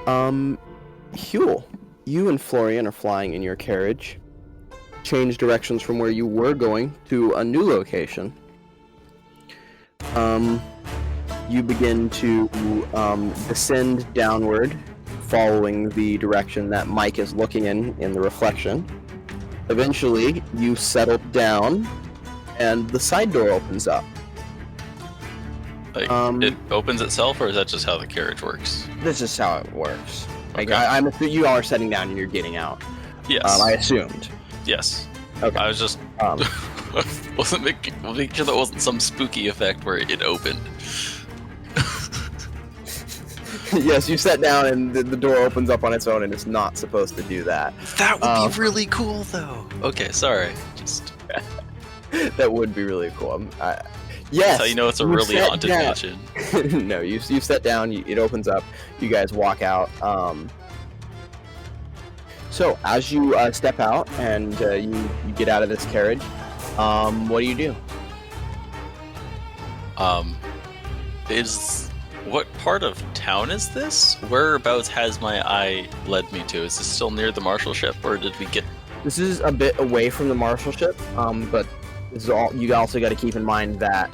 Um, Hule, you and Florian are flying in your carriage. Change directions from where you were going to a new location. You begin to descend downward, following the direction that Mike is looking in the reflection. Eventually, you settle down, and the side door opens up. Like, it opens itself, or is that just how the carriage works? This is how it works. Like, Okay. you all are setting down and you're getting out. Yes. I assumed. Yes. Okay. I was just wasn't making sure that wasn't some spooky effect where it opened. Yes, you sat down and the door opens up on its own, and it's not supposed to do that. That would be really cool, though. Okay, sorry. Just That would be really cool. Yes. that's how you know it's a really sat haunted down. mansion. No, you sat down. It opens up. You guys walk out. So as you step out and you get out of this carriage, what do you do? What part of town is this? Whereabouts has my eye led me to? Is this still near the marshalship, or did we get? This is a bit away from the marshalship, but this is all. You also got to keep in mind that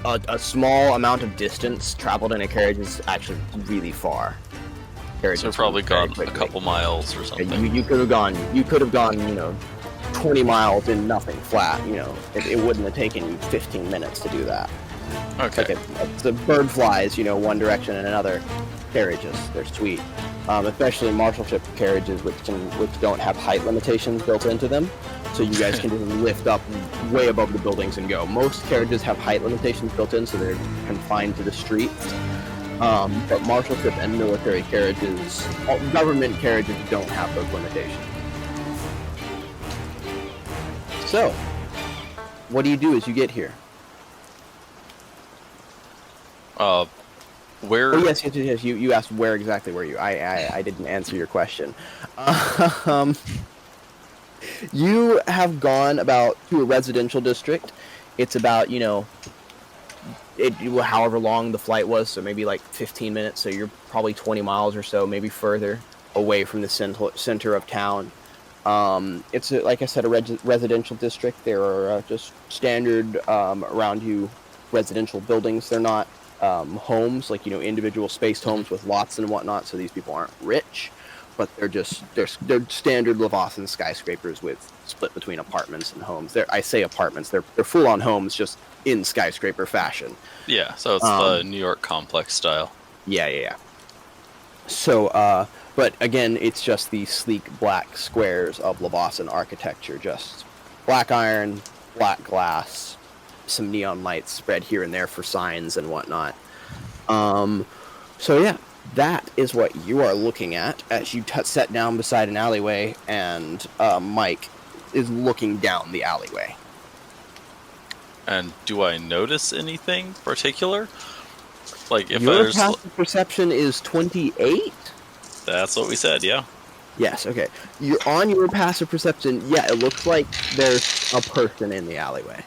a small amount of distance traveled in a carriage is actually really far. So we've probably gone a couple miles or something. You could have gone. You could have gone. 20 miles in nothing flat. It wouldn't have taken you 15 minutes to do that. Okay. The bird flies, one direction and another. Carriages, they're sweet. Especially marshalship carriages, which don't have height limitations built into them, so you guys can just lift up way above the buildings and go. Most carriages have height limitations built in, so they're confined to the streets. But marshalship and military carriages, government carriages, don't have those limitations. So, what do you do as you get here? Where? Oh, yes. You asked where exactly were you. I didn't answer your question. You have gone to a residential district. It's about, however long the flight was, so maybe like 15 minutes, so you're probably 20 miles or so, maybe further away from the center of town. It's, like I said, a residential district. There are just standard around you residential buildings. They're not homes, like, individual spaced homes with lots and whatnot, so these people aren't rich, but they're standard Lavasan skyscrapers with split between apartments and homes. I say apartments, they're full-on homes, just in skyscraper fashion. Yeah, so it's the New York complex style. Yeah. So, but again, it's just the sleek black squares of Lavasan architecture, just black iron, black glass, some neon lights spread here and there for signs and whatnot. So yeah, that is what you are looking at as you sit down beside an alleyway, and Mike is looking down the alleyway. And do I notice anything particular? Like, if Your there's... passive perception is 28? That's what we said, yeah. Yes, okay. You're on your passive perception. Yeah, it looks like there's a person in the alleyway.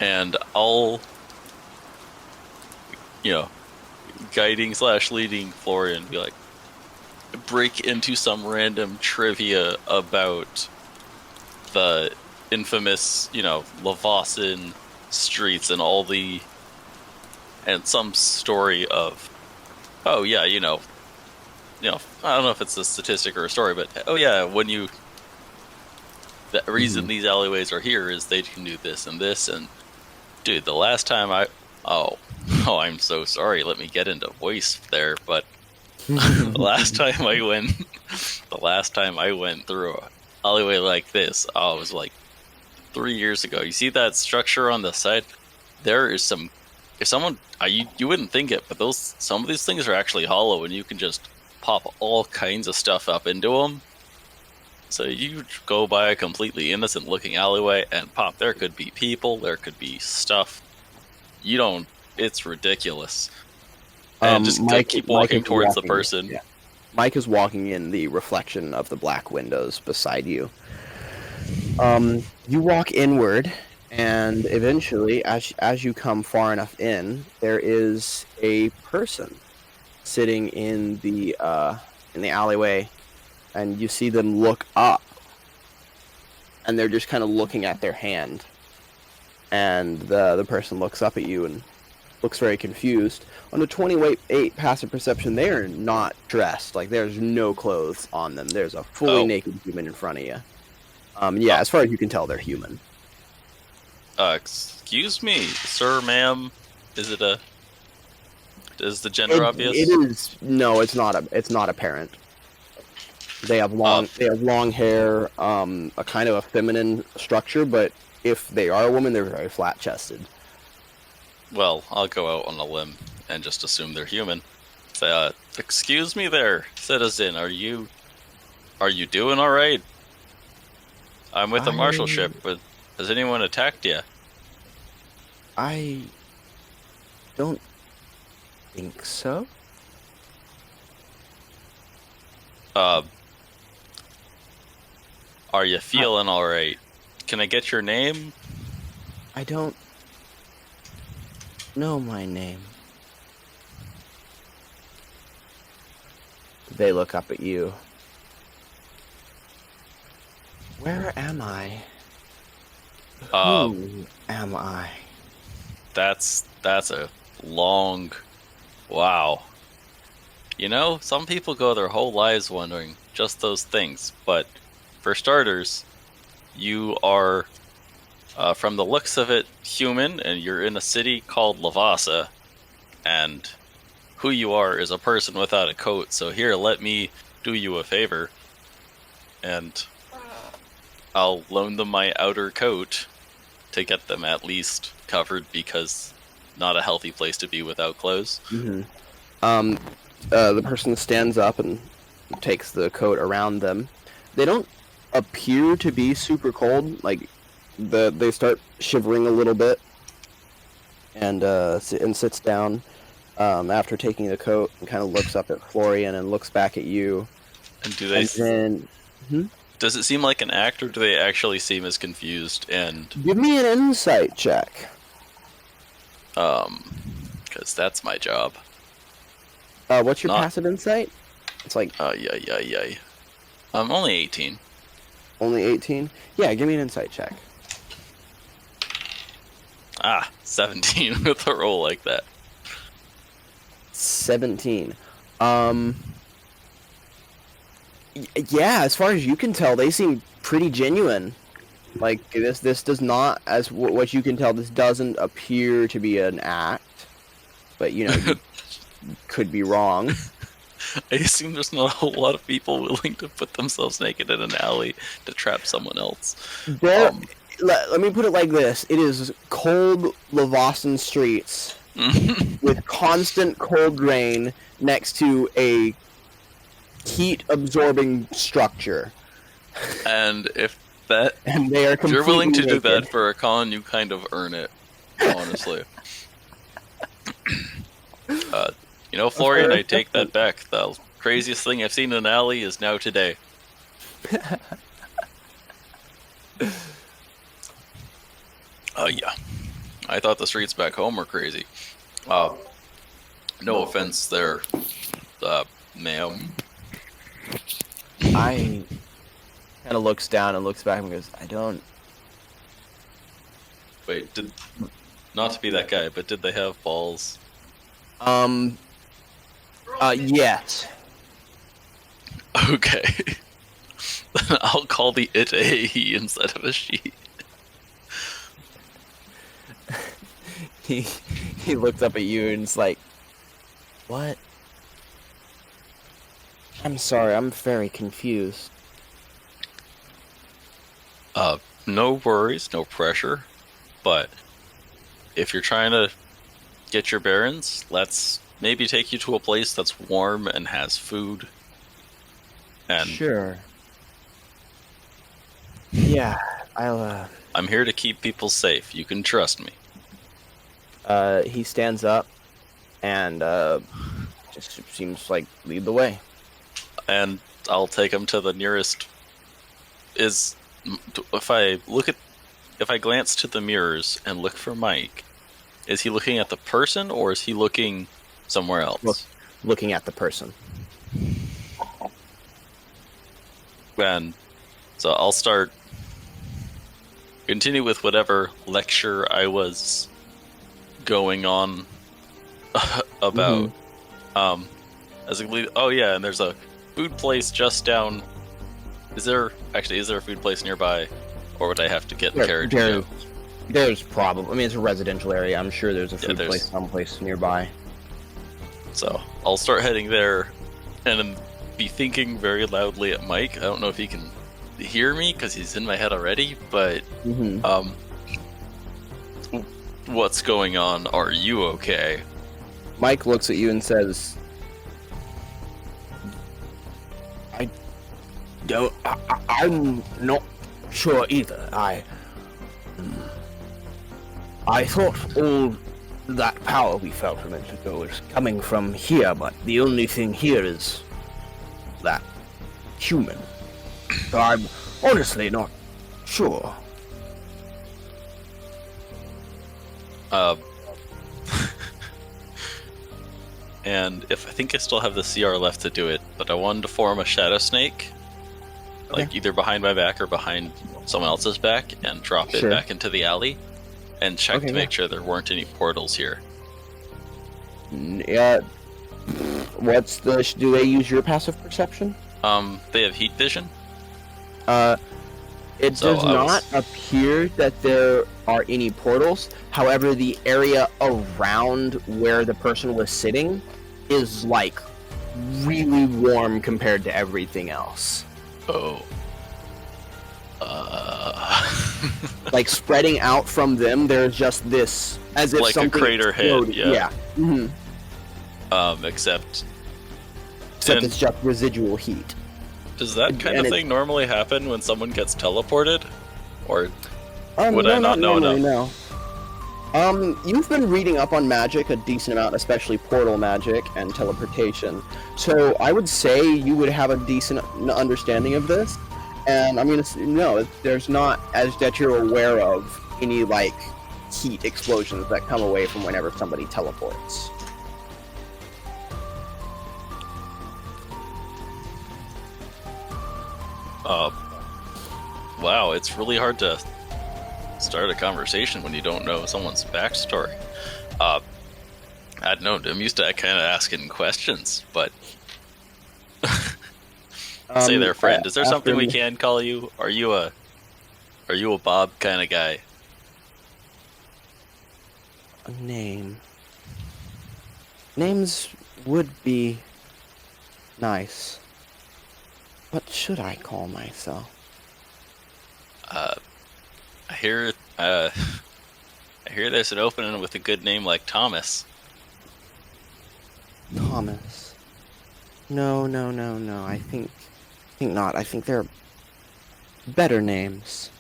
And I'll, guiding / leading Florian, be like, break into some random trivia about the infamous, Lavasan streets and and some story of, I don't know if it's a statistic or a story, but the reason these alleyways are here is they can do this and this, and dude, the last time I'm so sorry, let me get into voice there, but the last time I went through an alleyway like this, it was like 3 years ago. You see that structure on the side? There is some. If someone, you wouldn't think it, but some of these things are actually hollow, and you can just pop all kinds of stuff up into them. So you go by a completely innocent looking alleyway and pop. There could be people, there could be stuff. It's ridiculous. And just keep walking towards the person. Yeah. Mike is walking in the reflection of the black windows beside you. You walk inward, And eventually, as you come far enough in, there is a person sitting in the alleyway, and you see them look up, and they're just kind of looking at their hand. And the person looks up at you and looks very confused. On a 28 passive perception, they are not dressed. Like, there's no clothes on them. There's a fully naked human in front of you. Yeah, as far as you can tell, they're human. Excuse me, sir, ma'am. Is the gender obvious? It is. No, it's not. It's not apparent. They have long hair, a kind of a feminine structure, but if they are a woman, they're very flat chested. Well, I'll go out on a limb and just assume they're human. Say, excuse me there, citizen, are you doing all right? I'm with the marshalship, but has anyone attacked you? I don't think so. Are you feeling all right? Can I get your name? I don't know my name. They look up at you. Where am I? Who am I? That's a long... Wow. You know, some people go their whole lives wondering just those things, but for starters, you are, from the looks of it, human, and you're in a city called Lavasa, and who you are is a person without a coat, so here, let me do you a favor, and I'll loan them my outer coat to get them at least covered, because not a healthy place to be without clothes. Mm-hmm. The person stands up and takes the coat around them. They don't appear to be super cold. Like, they start shivering a little bit, and sits down after taking the coat, and kind of looks up at Florian and looks back at you. And do they? And then, does it seem like an act, or do they actually seem as confused? And give me an insight check. Because that's my job. What's your passive insight? It's like... Yeah. I'm only 18. Only 18? Yeah, give me an insight check. 17 with a roll like that. 17. Yeah, as far as you can tell, they seem pretty genuine. Like, this does not, as what you can tell, this doesn't appear to be an act. But, you know, you could be wrong. I assume there's not a whole lot of people willing to put themselves naked in an alley to trap someone else. Let me put it like this. It is cold Lavasan streets with constant cold rain next to a heat-absorbing structure. And if that... And they are if you're willing to naked. do that for a con, you kind of earn it, honestly. You know, Florian, I take that back. The craziest thing I've seen in an alley is now today. Yeah. I thought the streets back home were crazy. No offense there, ma'am. I kind of looks down and looks back and goes, I don't... Wait, not to be that guy, but did they have balls? Yes. Okay. Then I'll call the it a he instead of a she. He looks up at you and is like, what? I'm sorry, I'm very confused. No worries, no pressure, but if you're trying to get your bearings, let's maybe take you to a place that's warm and has food. And sure. Yeah, I'll, I'm here to keep people safe. You can trust me. He stands up and, just seems like lead the way. And I'll take him to the nearest... If I look at if I glance to the mirrors and look for Mike, is he looking at the person or is he looking somewhere else? Looking at the person. And so I'll continue with whatever lecture I was going on about. As I believe, oh yeah, and there's a food place just down. Is there a food place nearby, or would I have to get in the carriage? There's probably. I mean, it's a residential area. I'm sure there's a food place someplace nearby. So I'll start heading there, and be thinking very loudly at Mike. I don't know if he can hear me because he's in my head already, but what's going on? Are you okay? Mike looks at you and says, I'm not sure either. I thought all that power we felt a minute ago was coming from here, but the only thing here is that human. So I'm honestly not sure. And I think I still have the CR left to do it, but I wanted to form a shadow snake, like either behind my back or behind someone else's back, and drop it back into the alley, and check to make sure there weren't any portals here. Yeah. Do they use your passive perception? They have heat vision. It does not appear that there are any portals. However, the area around where the person was sitting is like really warm compared to everything else. Oh. Like spreading out from them, there's just this, as if like something a crater exploded. hit. Yeah. Except it's just residual heat. Does that kind of thing normally happen when someone gets teleported? Or would I not know enough? No. You've been reading up on magic a decent amount, especially portal magic and teleportation. So I would say you would have a decent understanding of this. And I mean, there's not, as that you're aware of, any like heat explosions that come away from whenever somebody teleports. Wow, it's really hard to start a conversation when you don't know someone's backstory. I don't know, I'm used to kind of asking questions, but say there, friend, is there something we can call you? Are you a Bob kind of guy? A name. Names would be nice. What should I call myself? I hear there's an opening with a good name like Thomas. Thomas. No. I think not. I think there are better names.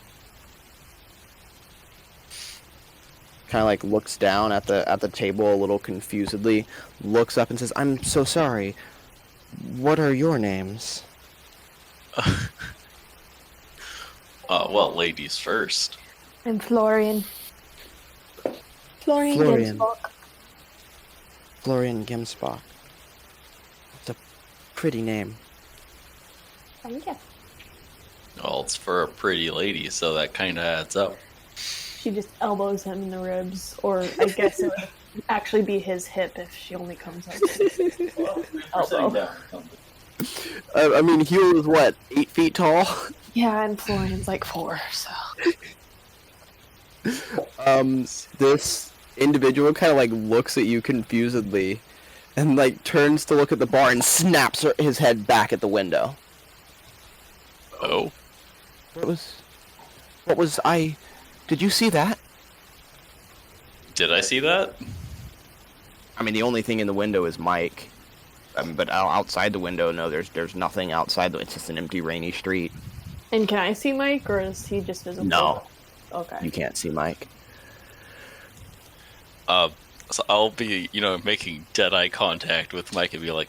Kind of like looks down at the table a little confusedly, looks up and says, "I'm so sorry. What are your names?" Well, ladies first. I'm Florian. Florian Gimsbach. Florian Gimsbach. It's a pretty name. Thank you. Well, it's for a pretty lady, so that kind of adds up. She just elbows him in the ribs, or I guess it would actually be his hip if she only comes up to his elbow. I mean, he was what, 8 feet tall? Yeah, and Florian's like 4, so. This individual kind of like looks at you confusedly, and like turns to look at the bar and snaps his head back at the window. Oh. What was I? Did you see that? Did I see that? I mean, the only thing in the window is Mike. But outside the window, no, there's nothing outside. It's just an empty, rainy street. And can I see Mike, or is he just visible? No. Okay. You can't see Mike. So I'll be, making dead eye contact with Mike and be like,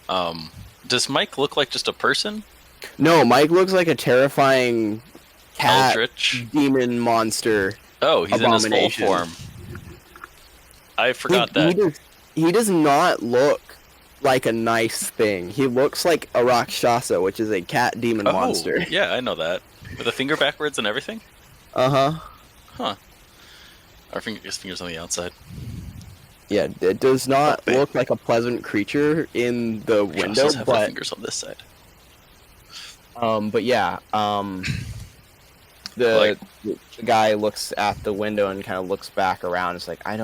does Mike look like just a person? No, Mike looks like a terrifying cat Eldritch demon monster Oh, he's in his full abomination. form. I forgot that. He does not look like a nice thing. He looks like a Rakshasa, which is a cat demon monster. Yeah, I know that. With a finger backwards and everything? Uh-huh. Huh. His fingers on the outside. Yeah, it does not Oh, look like a pleasant creature in the window, Just have their but fingers on this side. but yeah, the guy looks at the window and kind of looks back around. It's like, I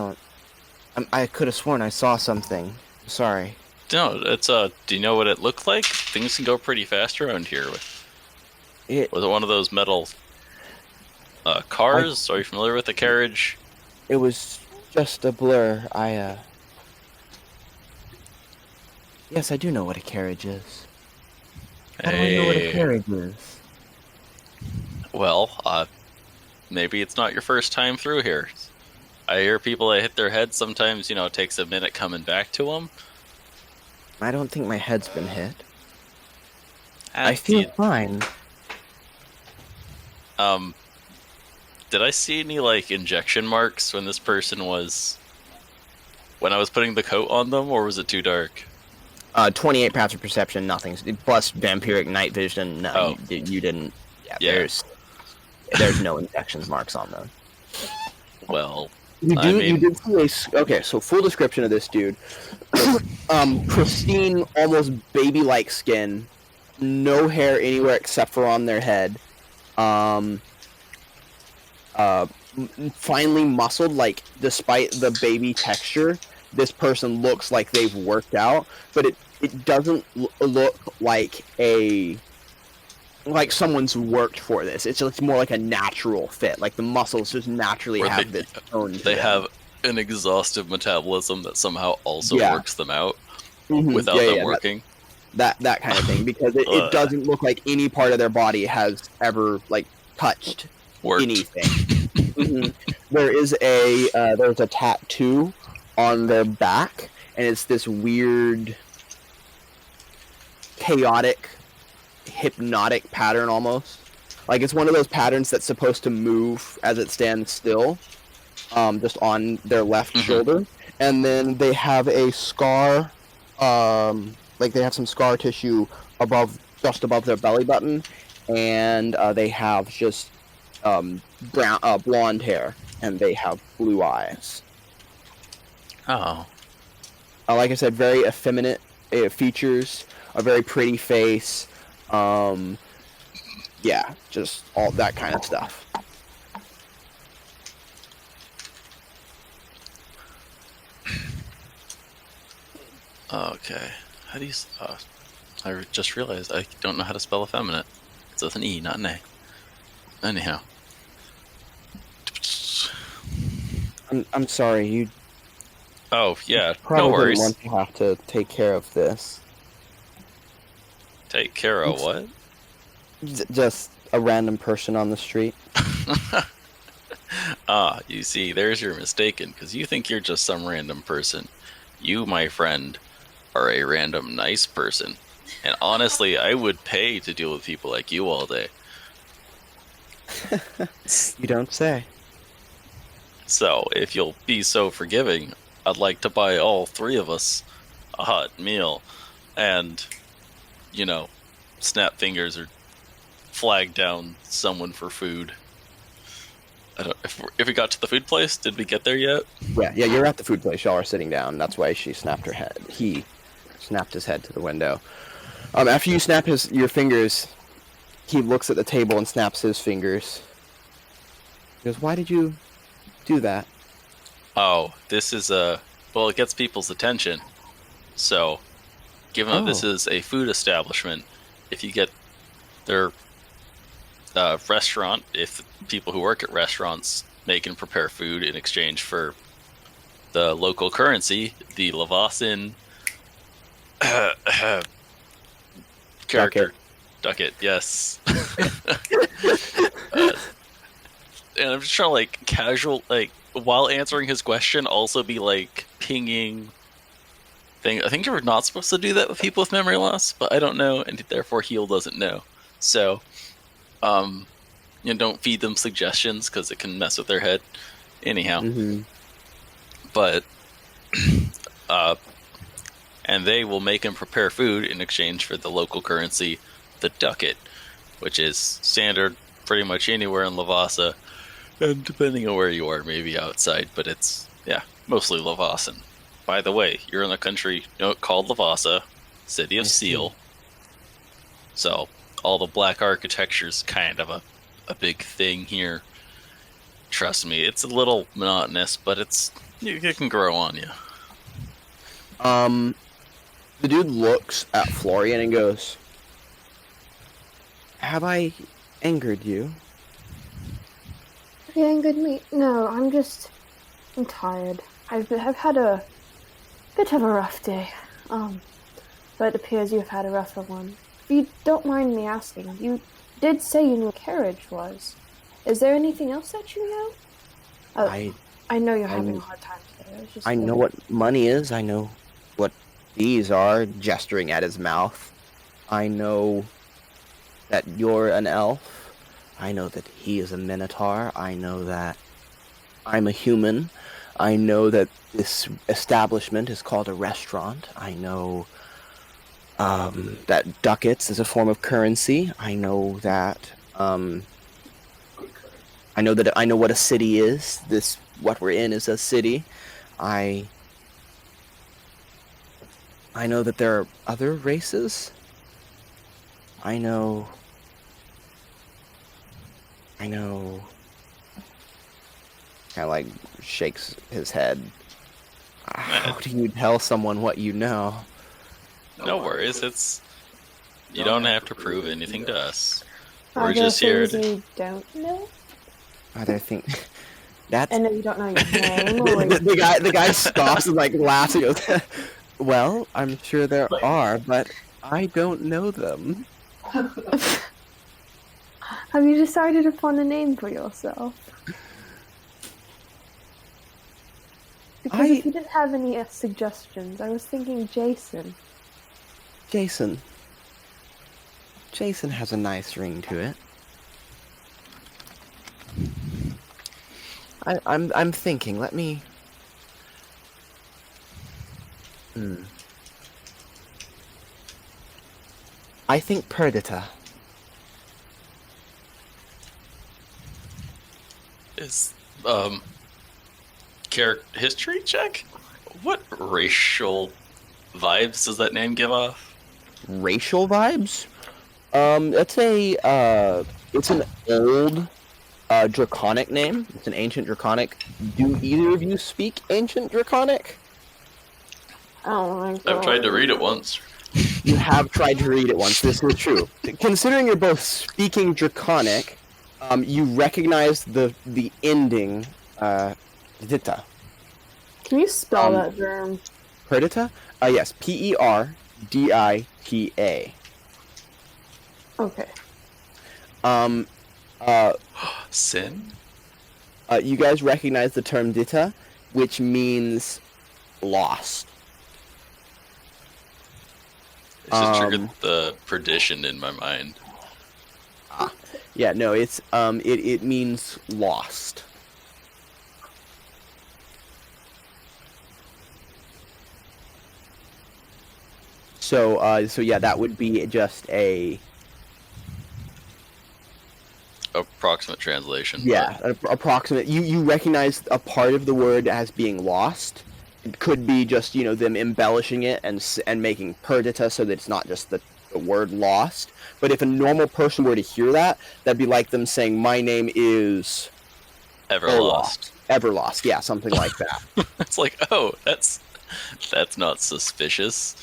could have sworn I saw something. Sorry. No, it's do you know what it looked like? Things can go pretty fast around here. Was it one of those metal cars? Are you familiar with the carriage? It was just a blur. Yes, I do know what a carriage is. How do I know what a carriage is? Well, maybe it's not your first time through here. I hear people that hit their heads sometimes, it takes a minute coming back to them. I don't think my head's been hit. I feel fine. Did I see any, injection marks when this person was... when I was putting the coat on them, or was it too dark? 28 paths of perception, nothing. Plus vampiric night vision, no, you didn't. Yeah, there's no injections marks on them. Well, you did see okay, so full description of this dude. Pristine, almost baby-like skin, no hair anywhere except for on their head. Finely muscled, despite the baby texture, this person looks like they've worked out, but it doesn't look like someone's worked for this. It's more like a natural fit. Like the muscles just naturally have this tone. They have an exhaustive metabolism that somehow also works them out without them working. That kind of thing, because it doesn't look like any part of their body has ever touched anything. There's a tattoo on their back, and it's this weird, chaotic, hypnotic pattern almost. Like it's one of those patterns that's supposed to move as it stands still, just on their left shoulder. And then they have a scar, they have some scar tissue just above their belly button, and they have just blonde hair, and they have blue eyes. Oh. Like I said, very effeminate features, a very pretty face. Yeah, just all that kind of stuff. Okay. How do you... I just realized I don't know how to spell effeminate. It's with an E, not an A. Anyhow. I'm sorry, you... Oh, yeah, probably no worries. Want to have to take care of this. Take care of what? Just a random person on the street. You see, there's your mistaken, because you think you're just some random person. You, my friend, are a random nice person. And honestly, I would pay to deal with people like you all day. You don't say. So, if you'll be so forgiving, I'd like to buy all three of us a hot meal and, snap fingers or flag down someone for food. I don't. If we got to the food place, did we get there yet? Yeah, you're at the food place. Y'all are sitting down. That's why she snapped her head. He snapped his head to the window. After you snap your fingers, he looks at the table and snaps his fingers. He goes, "Why did you do that?" Oh, this is well, it gets people's attention. So, given that this is a food establishment, if you get their restaurant, if people who work at restaurants make and prepare food in exchange for the local currency, the Lavasan character ducat, yes. And I'm just trying to casual, while answering his question, also be pinging thing. I think you're not supposed to do that with people with memory loss, but I don't know, and therefore Heal doesn't know. So, don't feed them suggestions because it can mess with their head. Anyhow, Mm-hmm. but and they will make and prepare food in exchange for the local currency, the ducat, which is standard pretty much anywhere in Lavasa, and depending on where you are, maybe outside, but it's mostly Lavasan. By the way, you're in a country called Lavasa, City of Steel. So all the black architecture is kind of a big thing here. Trust me, it's a little monotonous, but it can grow on you. The dude looks at Florian and goes, "Have I angered you?" Have you angered me? No, I'm tired. I've had a bit of a rough day. But it appears you've had a rougher one. If you don't mind me asking, you did say you knew what carriage was. Is there anything else that you know? I know you're having a hard time today. I know what money is. I know what these are, gesturing at his mouth. I know that you're an elf. I know that he is a minotaur. I know that I'm a human. I know that this establishment is called a restaurant. I know that ducats is a form of currency. I know that I know what a city is. What we're in is a city. I know that there are other races. I know. Kind of like shakes his head. How do you tell someone what you know? No worries. You don't have to prove anything to us. Are We're there just here things to... you don't know? Are there things? That's I know you don't know your name. Or the guy stops and like laughs and goes, "Well, I'm sure there are, but I don't know them." Have you decided upon a name for yourself? Because if you didn't have any suggestions, I was thinking Jason. Jason. Jason has a nice ring to it. I'm thinking. Let me. I think Perdita. Is history check? What racial vibes does that name give off? Racial vibes? It's an old Draconic name. It's an ancient Draconic. Do either of you speak ancient Draconic? Oh my god. I've tried to read it once. You have tried to read it once. This is true. Considering you're both speaking Draconic, you recognize the ending Dita. Can you spell that term? Perdita? Yes. Perdita. Okay. Sin? You guys recognize the term Dita, which means lost. It just triggered the perdition in my mind. Yeah, no, it's it means lost. So yeah, that would be just a approximate translation. Yeah, approximate. You recognize a part of the word as being lost. It could be just them embellishing it and making perdita so that it's not just the word lost. But if a normal person were to hear that, that'd be like them saying, "My name is Everlost." Everlost, yeah, something like that. It's like, oh, that's not suspicious.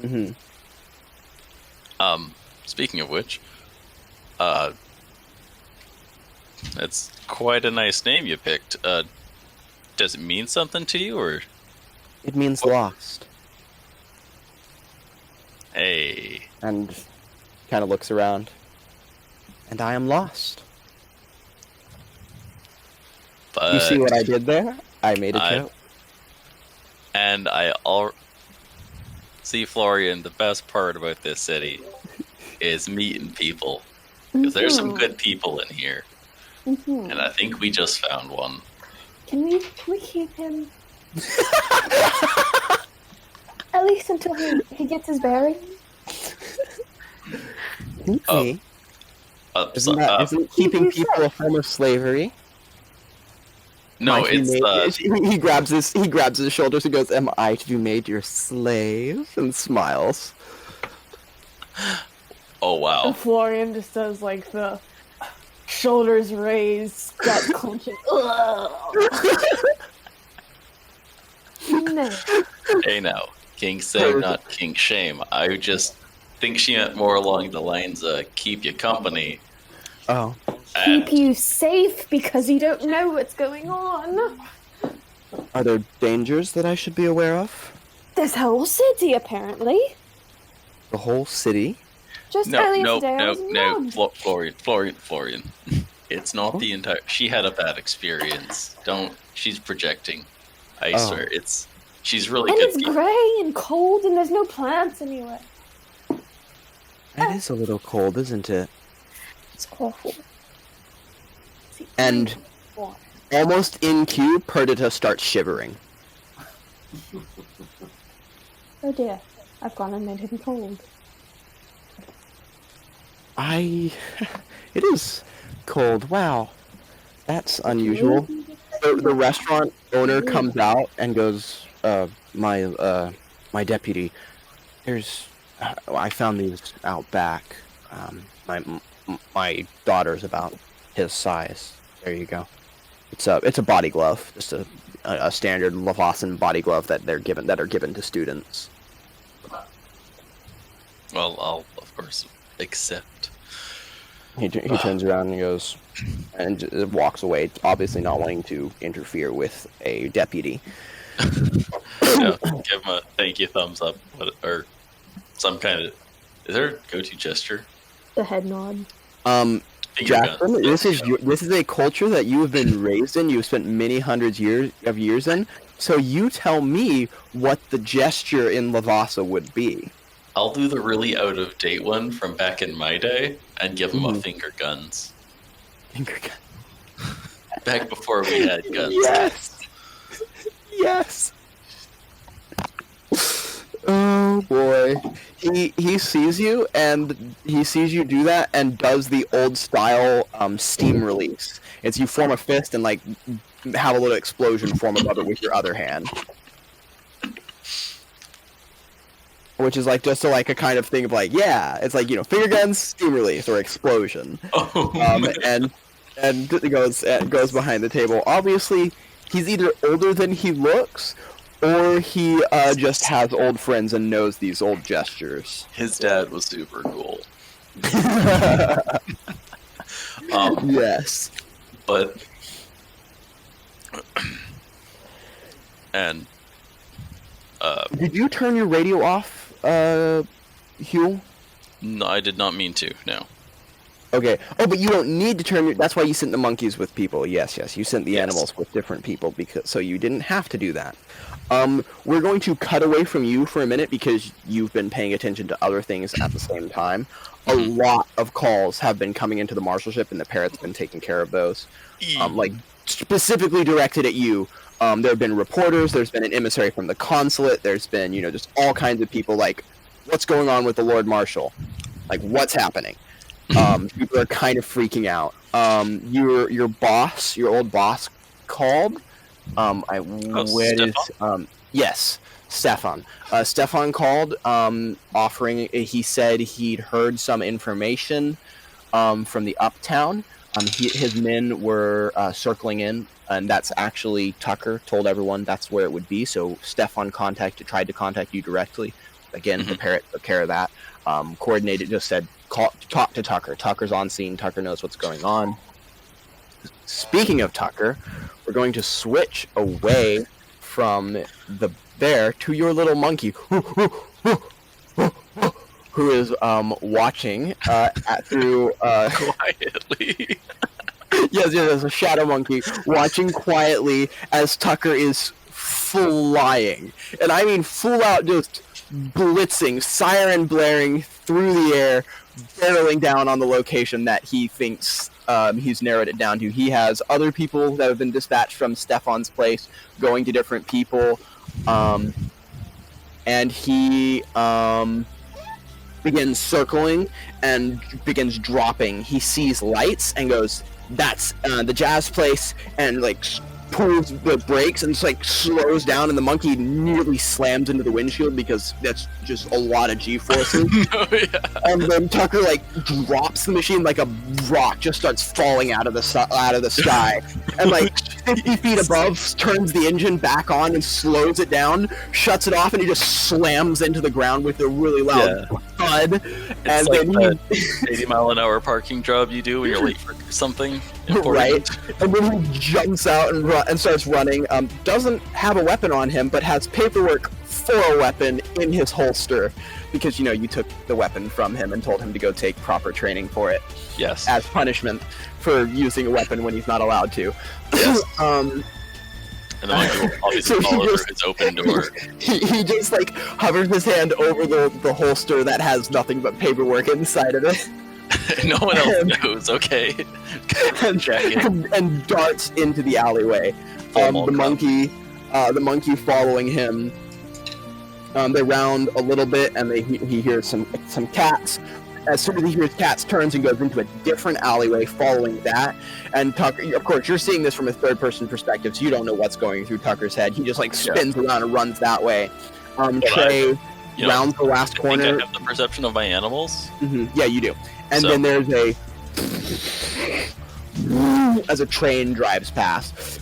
Mm-hmm. Speaking of which, that's quite a nice name you picked. Does it mean something to you, or? It means lost. Hey. And kind of looks around. And I am lost. But you see what I did there? I made a joke. And see, Florian, the best part about this city is meeting people. Because there's some good people in here. Mm-hmm. And I think we just found one. Can we keep him? At least until he gets his bearings. Okay. So, Isn't keeping people a form of slavery? no, Might he it's he grabs his shoulders and goes, "Am I to be made your slave?" and smiles. oh wow. And Florian just does like the shoulders raised, gut clenching. No. Hey now, king say, not king shame. I just think she meant more along the lines of keep you company. Oh. Keep you safe because you don't know what's going on. Are there dangers that I should be aware of? This whole city, apparently. The whole city? Just No, earlier no, today, I was no, mugged. Florian. It's not the entire. She had a bad experience. She's projecting. I swear, she's really And good. it's gray and cold, and there's no plants anywhere. That is a little cold, isn't it? It's awful. And almost in cue, Perdita starts shivering. Oh dear, I've gone and made him cold. It is cold. Wow. That's unusual. The restaurant owner comes out and goes, my deputy, I found these out back. My daughter's about his size. There you go. It's a body glove, just a standard Lavasan body glove that are given to students. Well, I'll of course accept. He turns around and goes, and just walks away, obviously not wanting to interfere with a deputy. Yeah, give him a thank you thumbs up, or some kind of. Is there a go-to gesture? The head nod. Jackson, this is a culture that you have been raised in. You've spent many hundreds of years in. So you tell me what the gesture in Lavasa would be. I'll do the really out-of-date one from back in my day and give him a finger guns. Finger gun. Back before we had guns. Yes. Yes. Oh boy. He sees you and he sees you do that and does the old style steam release. It's you form a fist and like have a little explosion form above it with your other hand. Which is like just a kind of thing of like, yeah, it's like, finger guns, steam release, or explosion. And it goes behind the table. Obviously, he's either older than he looks, or he just has old friends and knows these old gestures. His dad was super cool. Yes. But and did you turn your radio off, Hüle? no, I did not mean to. No. Okay. Oh, but you don't need to turn your... That's why you sent the monkeys with people. Yes. You sent the animals with different people, so you didn't have to do that. We're going to cut away from you for a minute because you've been paying attention to other things at the same time. A lot of calls have been coming into the marshalship, and the parrot's been taking care of those. Specifically directed at you. There have been reporters, there's been an emissary from the consulate, there's been, just all kinds of people like, what's going on with the Lord Marshal? Like, what's happening? People are kind of freaking out. Your boss, your old boss called. Yes, Stefan. Stefan called, offering, he said he'd heard some information from the uptown. His men were circling in, and that's actually Tucker told everyone that's where it would be. So Stefan tried to contact you directly. Again, the parrot took care of that. Coordinated, just said, talk to Tucker. Tucker's on scene. Tucker knows what's going on. Speaking of Tucker, we're going to switch away from the bear to your little monkey, who is watching through Quietly. yes, there's a shadow monkey watching quietly as Tucker is flying, and I mean full out, just blitzing, siren blaring through the air, barreling down on the location that he thinks he's narrowed it down to. He has other people that have been dispatched from Stefan's place going to different people, and he begins circling and begins dropping. He sees lights and goes, "That's the Jazz place," and like pulls the brakes and just like slows down, and the monkey nearly slams into the windshield because that's just a lot of G-forces. Oh, yeah. And then Tucker like drops the machine like a rock, just starts falling out of the sky, and like 50 feet above, turns the engine back on and slows it down, shuts it off, and he just slams into the ground with a really loud thud. It's And like then that 80-mile-an-hour parking job you do when you're late for something important. Right, and then he jumps out and starts running. Doesn't have a weapon on him, but has paperwork for a weapon in his holster, because you took the weapon from him and told him to go take proper training for it. Yes. As punishment for using a weapon when he's not allowed to. Yes. And the monkey will obviously follow through his open door. He just like hovers his hand over the holster that has nothing but paperwork inside of it. No one else knows, okay? and darts into the alleyway. The monkey following him. They round a little bit, and he hears some cats. As soon as he hears cats, turns and goes into a different alleyway following that. And Tucker, of course, you're seeing this from a third-person perspective, so you don't know what's going through Tucker's head. He just like spins around and runs that way. Trey rounds the last corner. I think I have the perception of my animals. Mm-hmm. Yeah, you do. And then there's as a train drives past,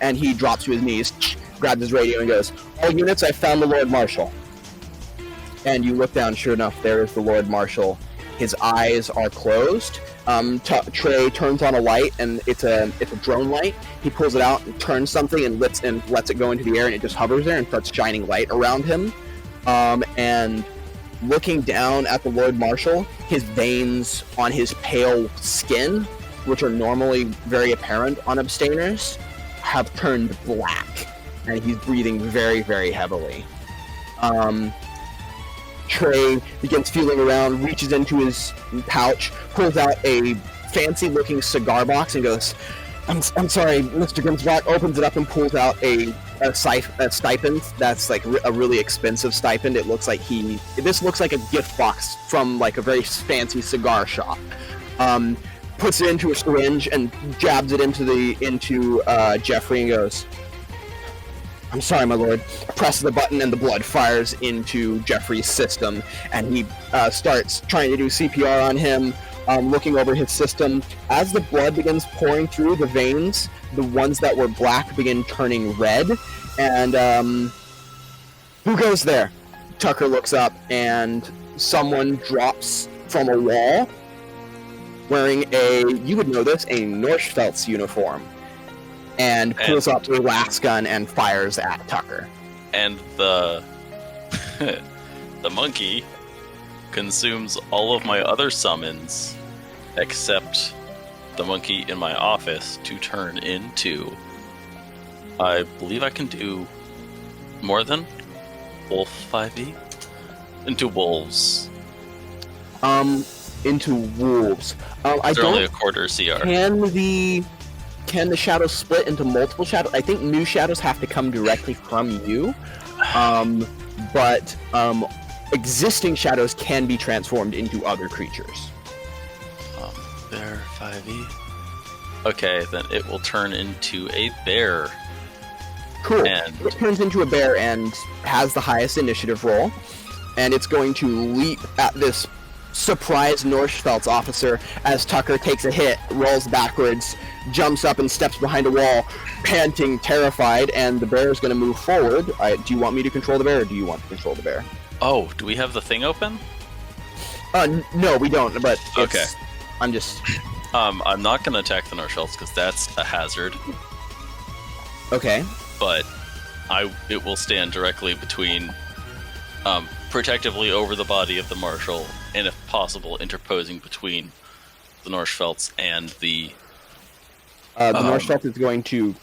and he drops to his knees, grabs his radio, and goes, "All units, I found the Lord Marshal." And you look down, sure enough, there is the Lord Marshal. His eyes are closed. Trey turns on a light, and it's a drone light. He pulls it out and turns something and lets it go into the air, and it just hovers there and starts shining light around him. And looking down at the Lord Marshal, his veins on his pale skin, which are normally very apparent on abstainers, have turned black, and he's breathing very, very heavily. Trey begins feeling around, reaches into his pouch, pulls out a fancy-looking cigar box, and goes, I'm sorry, Mr. Grimsbach," opens it up and pulls out a stipend that's like a really expensive stipend. This looks like a gift box from like a very fancy cigar shop. Puts it into a syringe and jabs it into Jeffrey and goes, "I'm sorry, my lord." Presses the button and the blood fires into Jeffrey's system, and he starts trying to do CPR on him, looking over his system. As the blood begins pouring through the veins, the ones that were black begin turning red, and who goes there? Tucker looks up, and someone drops from a wall wearing you would know this, a Norschfeldt's uniform, and pulls up a las gun and fires at Tucker. And the the monkey consumes all of my other summons except the monkey in my office to turn into, I believe I can do more than Wolf 5e? Into wolves. Into wolves. They're only a quarter CR. Can the shadows split into multiple shadows? I think new shadows have to come directly from you. But existing shadows can be transformed into other creatures. Bear 5e. Okay, then it will turn into a bear. Cool. And it turns into a bear and has the highest initiative roll. And it's going to leap at this surprised Norschfeldt's officer as Tucker takes a hit, rolls backwards, jumps up and steps behind a wall, panting, terrified, and the bear is going to move forward. Do you want me to control the bear, or do you want to control the bear? Oh, do we have the thing open? No, we don't, but okay. I'm just... I'm not going to attack the Norschfeldts because that's a hazard. Okay. But it will stand directly between, protectively over the body of the Marshal, and if possible, interposing between the Norschfeldts and the The Northfelt is going to,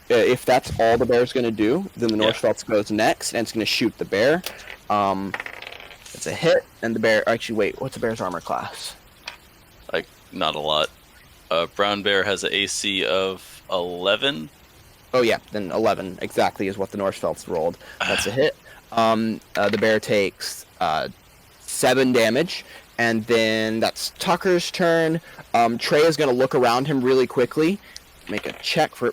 if that's all the bear's going to do, then the Northfelt goes next, and it's going to shoot the bear. It's a hit, and the bear... Actually, wait, what's the bear's armor class? Like, not a lot. Brown bear has an AC of 11. Oh, yeah, then 11 exactly is what the Northfelt's rolled. That's a hit. The bear takes 7 damage, and then that's Tucker's turn. Trey is going to look around him really quickly. Make a check for...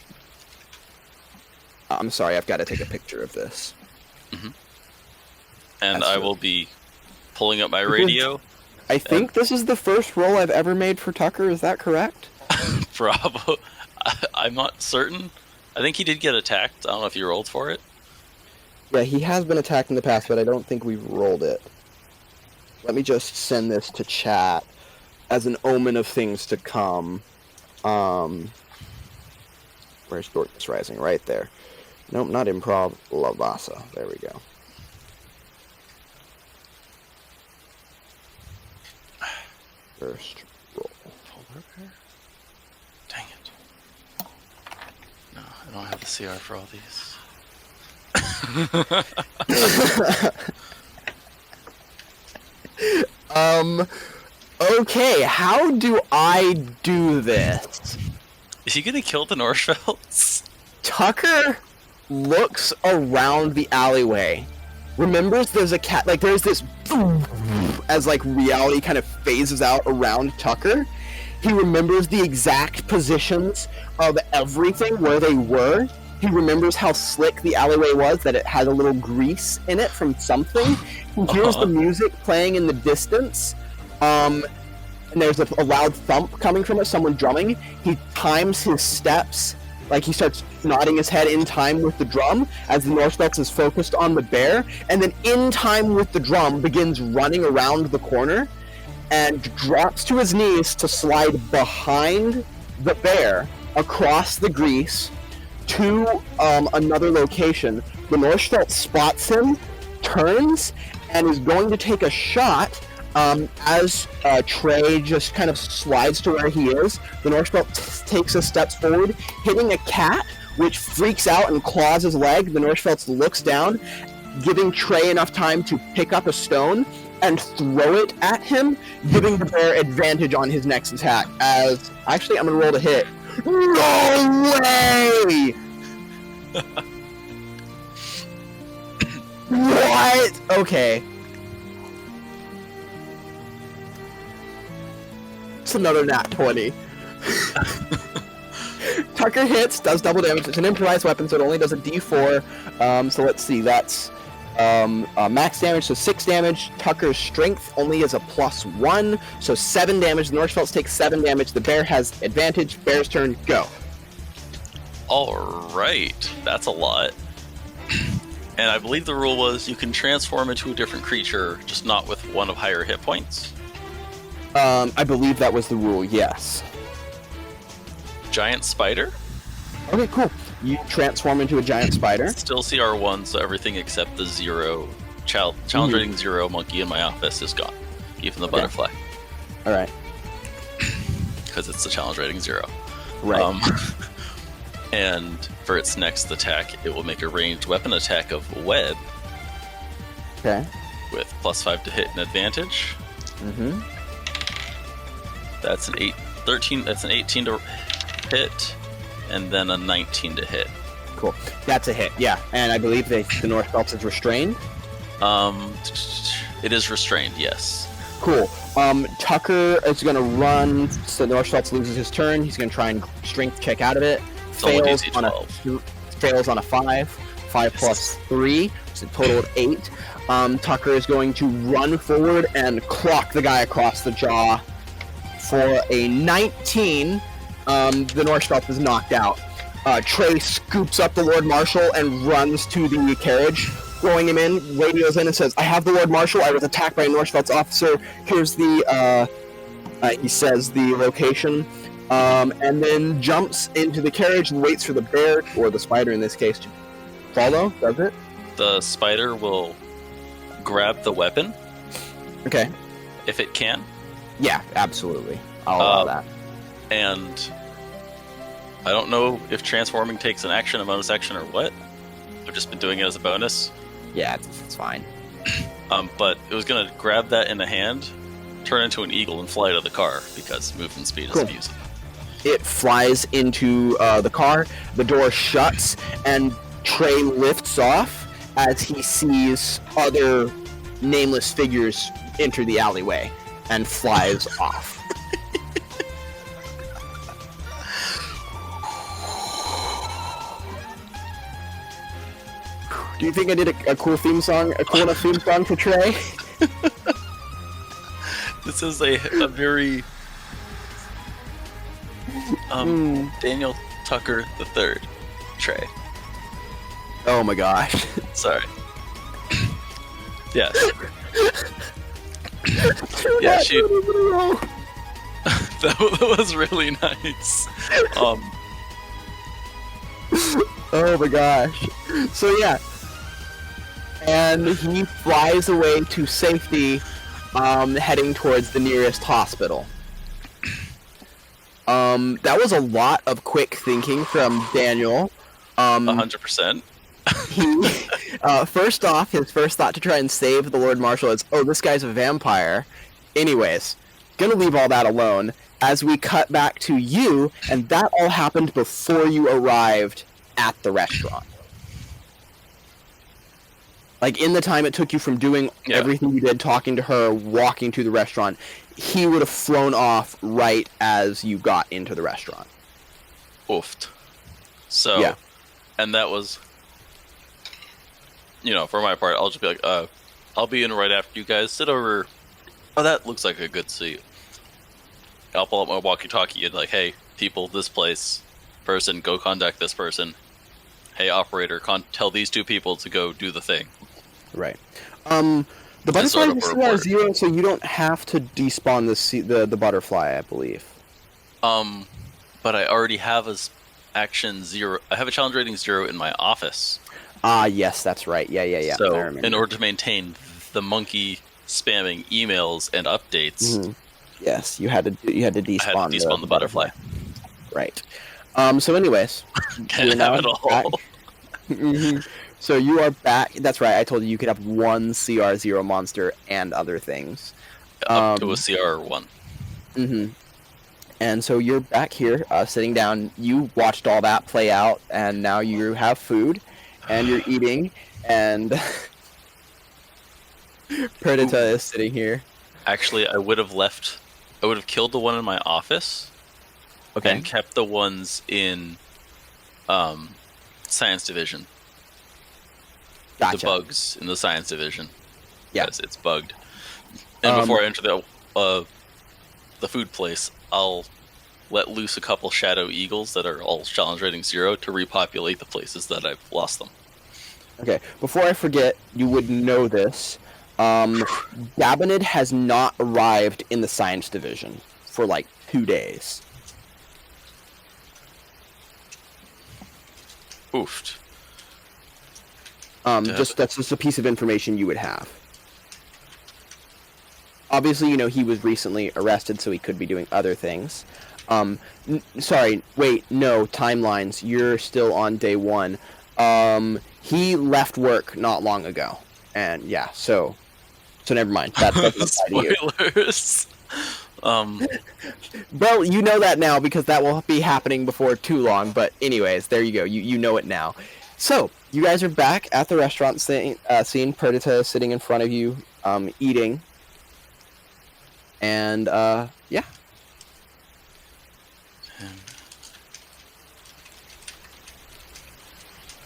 I'm sorry, I've got to take a picture of this. Mm-hmm. And I will be pulling up my radio. I think this is the first roll I've ever made for Tucker, is that correct? Bravo. I'm not certain. I think he did get attacked. I don't know if you rolled for it. Yeah, he has been attacked in the past, but I don't think we've rolled it. Let me just send this to chat as an omen of things to come. Where's Dorcas Rising? Right there. Nope, not improv. Lavasa. There we go. First roll. Polar bear? Dang it. No, I don't have the CR for all these. Okay, how do I do this? Is he gonna kill the Northfelts? Tucker looks around the alleyway, remembers there's a cat, like there's this as like reality kind of phases out around Tucker. He remembers the exact positions of everything where they were. He remembers how slick the alleyway was, that it had a little grease in it from something. He hears the music playing in the distance, and there's a loud thump coming from it, someone drumming. He times his steps, like he starts nodding his head in time with the drum as the Northfelts is focused on the bear, and then in time with the drum begins running around the corner and drops to his knees to slide behind the bear across the grease to another location. The Northfelt spots him, turns, and is going to take a shot as Trey just kind of slides to where he is. The Northfelt takes a step forward, hitting a cat, which freaks out and claws his leg. The Northfelt looks down, giving Trey enough time to pick up a stone and throw it at him, giving the bear advantage on his next attack. As actually, I'm gonna roll to hit. No way! What? Okay. It's another nat 20. Tucker hits, does double damage. It's an improvised weapon, so it only does a d4. So let's see, that's max damage, so 6 damage. Tucker's strength only is a +1, so 7 damage. The Northfelts take 7 damage. The bear has advantage. Bear's turn, go. Alright, that's a lot. And I believe the rule was you can transform into a different creature, just not with one of higher hit points. I believe that was the rule, yes. Giant spider? Okay, cool. You transform into a giant spider. Still CR1, so everything except the zero challenge rating 0 monkey in my office is gone. Even the butterfly. Alright. Because it's the challenge rating 0. Right. And for its next attack, it will make a ranged weapon attack of web. Okay. With +5 to hit and advantage. Mm-hmm. That's an 13. That's an 18 to hit, and then a 19 to hit. Cool. That's a hit. Yeah, and I believe the Northfelt is restrained. It is restrained. Yes. Cool. Tucker is gonna run. So the Northfelt loses his turn. He's gonna try and strength check out of it. Fails on a 5. 5 plus 3, so a total of 8. Tucker is going to run forward and clock the guy across the jaw for a 19. The Northfelt is knocked out. Trey scoops up the Lord Marshal and runs to the carriage, throwing him in, radios in and says, I have the Lord Marshal, I was attacked by a Northfelt's officer, here's the, he says the location, and then jumps into the carriage and waits for the bear, or the spider in this case, to follow, does it? The spider will grab the weapon. Okay. If it can. Yeah, absolutely. I'll allow that. And I don't know if transforming takes an action, a bonus action, or what. I've just been doing it as a bonus. Yeah, it's fine. But it was gonna grab that in the hand, turn into an eagle, and fly to the car because movement speed is Cool. abusive. It flies into the car, the door shuts, and Trey lifts off as he sees other nameless figures enter the alleyway and flies off. Do you think I did a cool theme song, a cool enough theme song for Trey? This is a very Daniel Tucker III Trey. Oh my gosh. Sorry. Yes. Yeah, she. That was really nice. Oh my gosh. So yeah. And he flies away to safety, heading towards the nearest hospital. That was a lot of quick thinking from Daniel. 100%. He, first off, his first thought to try and save the Lord Marshal is, oh, this guy's a vampire. Anyways, gonna leave all that alone as we cut back to you, and that all happened before you arrived at the restaurant. Like, in the time it took you from doing everything you did, talking to her, walking to the restaurant, he would have flown off right as you got into the restaurant. Oofed. So, and that was, for my part, I'll just be like, I'll be in right after you guys. Sit over. Oh, that looks like a good seat. I'll pull up my walkie-talkie and like, hey, people, this place, person, go contact this person. Hey, operator, tell these two people to go do the thing. Right. The butterfly is CR0, so you don't have to despawn the butterfly, I believe. But I already have a action 0. I have a challenge rating 0 in my office. Ah, yes, that's right. Yeah. So, in order to maintain the monkey spamming emails and updates, yes, you had to despawn the butterfly. Right. So, anyways, can't have it all. So you are back. That's right. I told you could have one CR0 monster and other things. Up to a CR1. And so you're back here, sitting down. You watched all that play out, and now you have food, and you're eating, and Perdita is sitting here. Actually, I would have killed the one in my office, and kept the ones in Science Division. Gotcha. The bugs in the Science Division. Yeah. Because it's bugged. And before I enter the food place, I'll let loose a couple Shadow Eagles that are all challenge rating 0 to repopulate the places that I've lost them. Okay, before I forget, you would know this. Dabinid has not arrived in the Science Division for like 2 days. Oofed. That's just a piece of information you would have. Obviously, he was recently arrested, so he could be doing other things. Sorry, wait, no, timelines. You're still on day 1. He left work not long ago, and yeah, so never mind. That's spoilers. Well, you know that now because that will be happening before too long. But anyways, there you go. You know it now. So you guys are back at the restaurant, seeing Perdita sitting in front of you, eating, and yeah.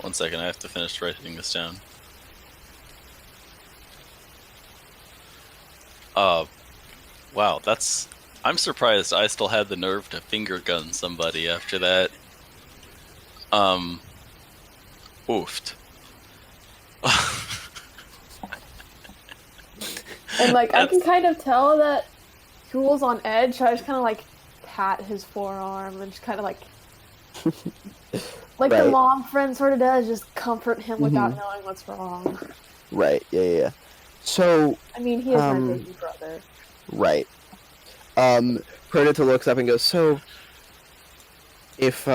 One second, I have to finish writing this down. Wow, I'm surprised I still had the nerve to finger gun somebody after that. Oofed. And like, I can kind of tell that Huel's on edge, so I just kind of like pat his forearm and just kind of like Right. the mom friend sort of does, just comfort him without knowing what's wrong. Right, yeah. So, I mean, he is my baby brother. right. Perdita looks up and goes, so, If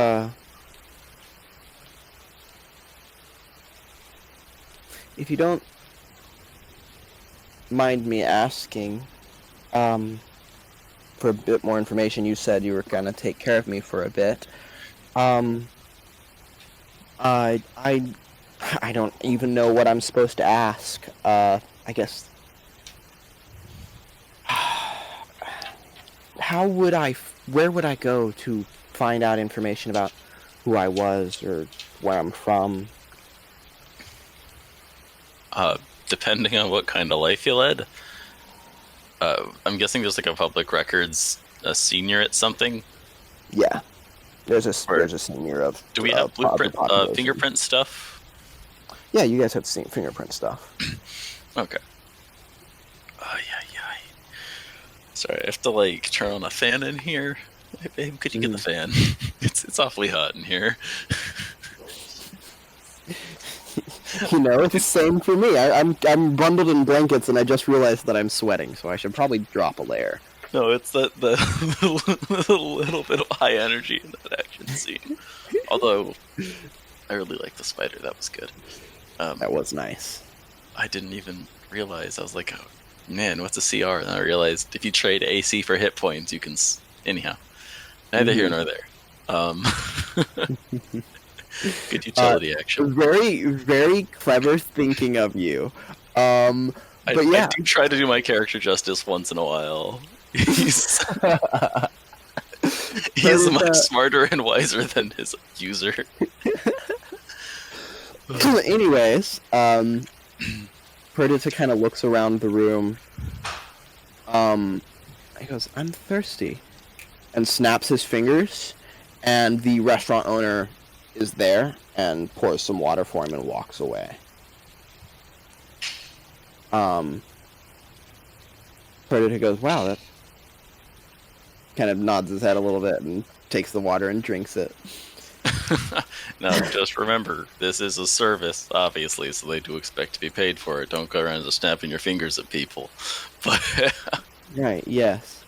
you don't mind me asking, for a bit more information, you said you were gonna take care of me for a bit. I don't even know what I'm supposed to ask. I guess. Where would I go to find out information about who I was or where I'm from? Depending on what kind of life you led. I'm guessing there's like a public records senior at something. Yeah, there's a senior of. Do we have blueprint, fingerprint stuff? Yeah, you guys have seen fingerprint stuff. Okay. Oh yeah. Sorry, I have to like turn on a fan in here. Hey, babe, could you get the fan? It's awfully hot in here. It's the same for me. I'm bundled in blankets, and I just realized that I'm sweating, so I should probably drop a layer. No, it's the little bit of high energy in that action scene. Although, I really like the spider. That was good. That was nice. I didn't even realize. I was like, oh, man, what's a CR? And I realized if you trade AC for hit points, you can... Anyhow, neither here nor there. Good utility action. Very, very clever thinking of you. I do try to do my character justice once in a while. He's much smarter and wiser than his user. Anyways, Perdita kind of looks around the room. He goes, "I'm thirsty," and snaps his fingers, and the restaurant owner is there and pours some water for him and walks away. Perdita goes, "Wow," that kind of nods his head a little bit and takes the water and drinks it. Now, just remember, this is a service, obviously, so they do expect to be paid for it. Don't go around just snapping your fingers at people. But right, yes.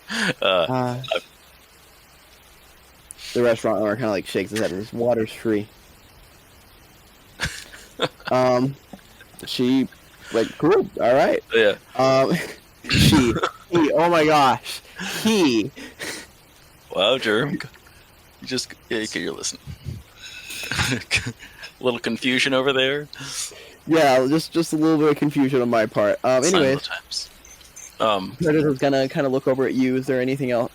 The restaurant owner kind of like shakes his head and says, "Water's free." She, like, cool, all right. Yeah. He, oh my gosh, he. Wow, Jerm. You're listening. A little confusion over there. Yeah, just a little bit of confusion on my part. Anyways, Perdita's gonna kind of look over at you. Is there anything else?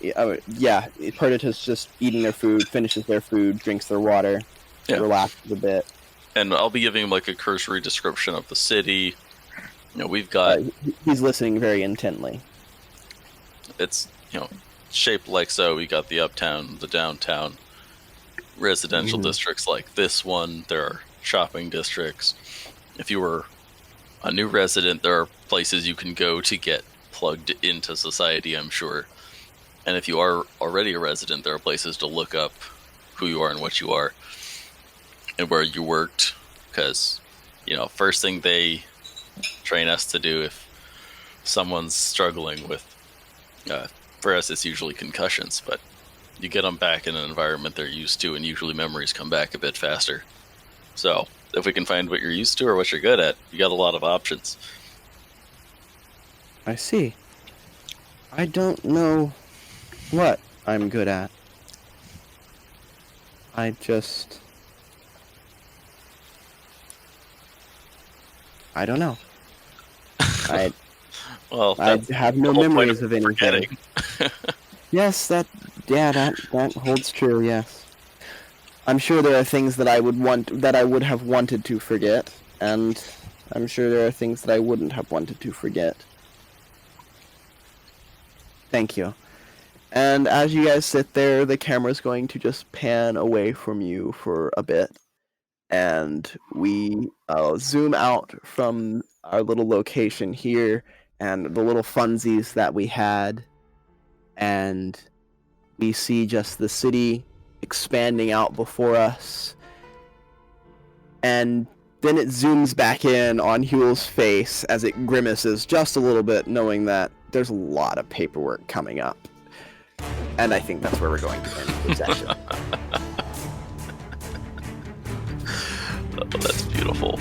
Yeah, Perdita's just eating their food, finishes their food, drinks their water, relaxes a bit. And I'll be giving him like a cursory description of the city. We've got. He's listening very intently. It's shaped like so. We got the uptown, the downtown, residential districts like this one. There are shopping districts. If you were a new resident, there are places you can go to get plugged into society, I'm sure. And if you are already a resident, there are places to look up who you are and what you are and where you worked. Because, first thing they train us to do if someone's struggling with, for us, it's usually concussions, but you get them back in an environment they're used to, and usually memories come back a bit faster. So, if we can find what you're used to or what you're good at, you got a lot of options. I see. I don't know what I'm good at. I don't know. I have no memories of anything. Yes, that holds true. Yes, I'm sure there are things that I would have wanted to forget, and I'm sure there are things that I wouldn't have wanted to forget. Thank you. And as you guys sit there, the camera's going to just pan away from you for a bit, and we zoom out from our little location here and the little funsies that we had, and we see just the city expanding out before us. And then it zooms back in on Huel's face as it grimaces just a little bit, knowing that there's a lot of paperwork coming up. And I think that's where we're going to end the session. Oh, that's beautiful.